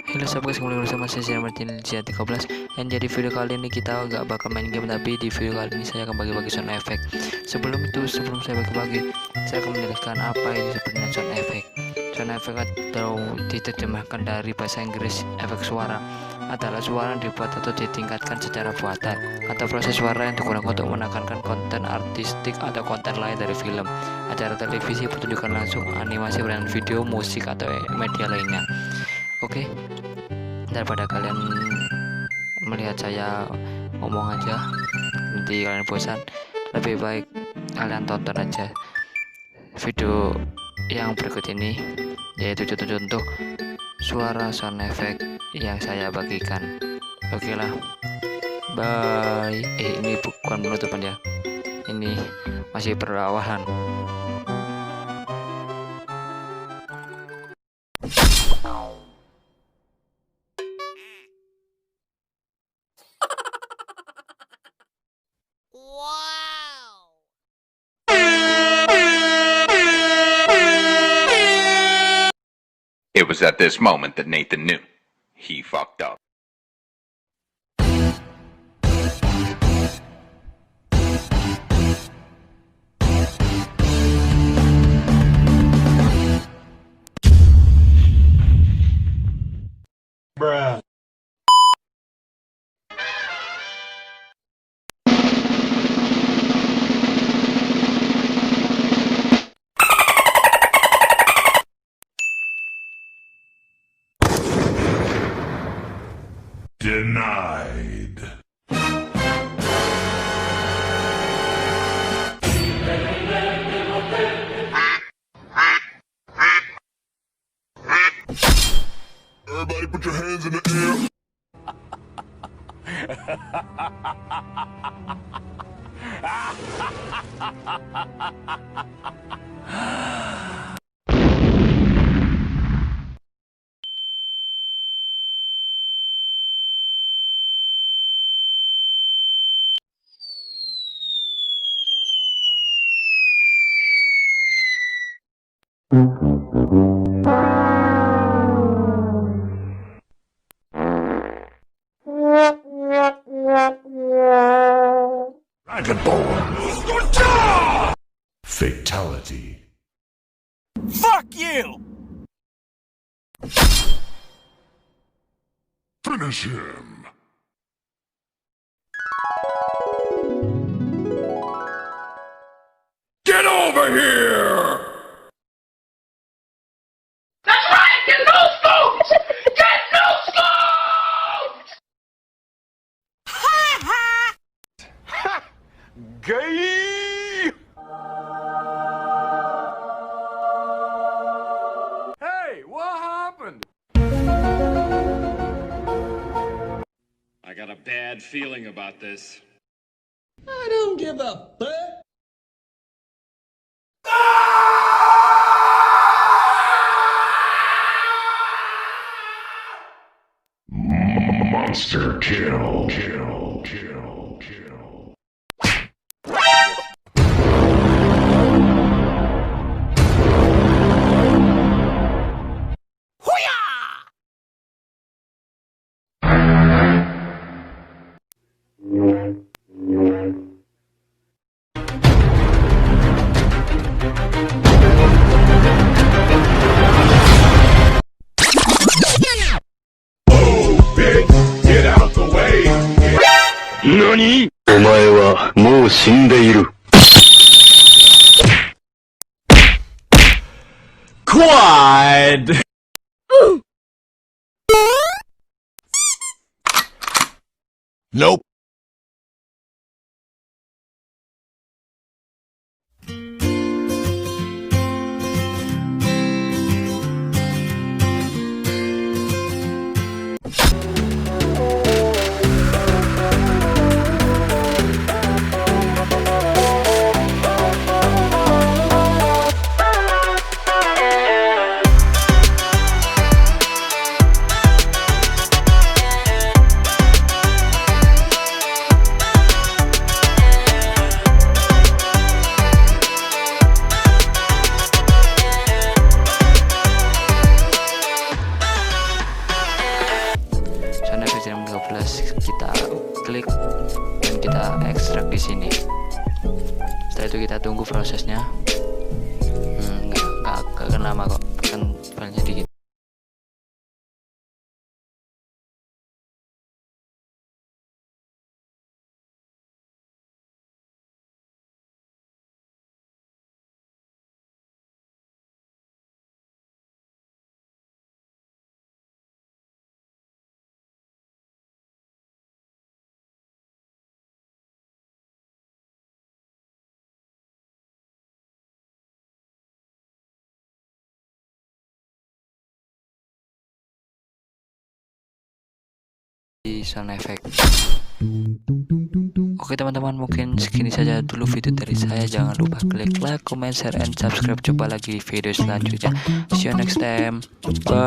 Halo sahabat, kembali bersama saya Martin 13. Dan jadi video kali ini kita nggak bakal main game, tapi di video kali ini saya akan bagi-bagi sound effect. Sebelum saya bagi-bagi, saya akan menjelaskan apa itu sebenarnya sound effect. Sound effect atau diterjemahkan dari bahasa Inggris efek suara adalah suara yang dibuat atau ditingkatkan secara buatan atau proses suara yang digunakan untuk menekankan konten artistik atau konten lain dari film, acara televisi, pertunjukan langsung, animasi, brand video, musik, atau media lainnya. Oke, daripada kalian melihat saya ngomong aja nanti kalian bosan, lebih baik kalian tonton aja video yang berikut ini, yaitu contoh suara sound effect yang saya bagikan. Oke lah, bye. Ini bukan penutupan ya, ini masih perawalan. It was at this moment that Nathan knew he fucked up. Bruh. Denied. Everybody put your hands in the air. Dragonborn. Fatality. Fuck you! Finish him. Get over here! That's right! Get loose, folks! Get loose, folks! Ha ha! Gay! Hey, what happened? I got a bad feeling about this. I don't give a fuck. Monster kill. Get out the way. 何？お前はもう死んでいる。Quad! Nope. klik dan kita ekstrak di sini. Setelah itu kita tunggu prosesnya. Nggak akan lama kok, kan filenya dikit. Di sound effect. Oke teman-teman, mungkin segini saja dulu video dari saya. Jangan lupa klik like, comment, share, and subscribe. Coba lagi di video selanjutnya. See you next time. Bye.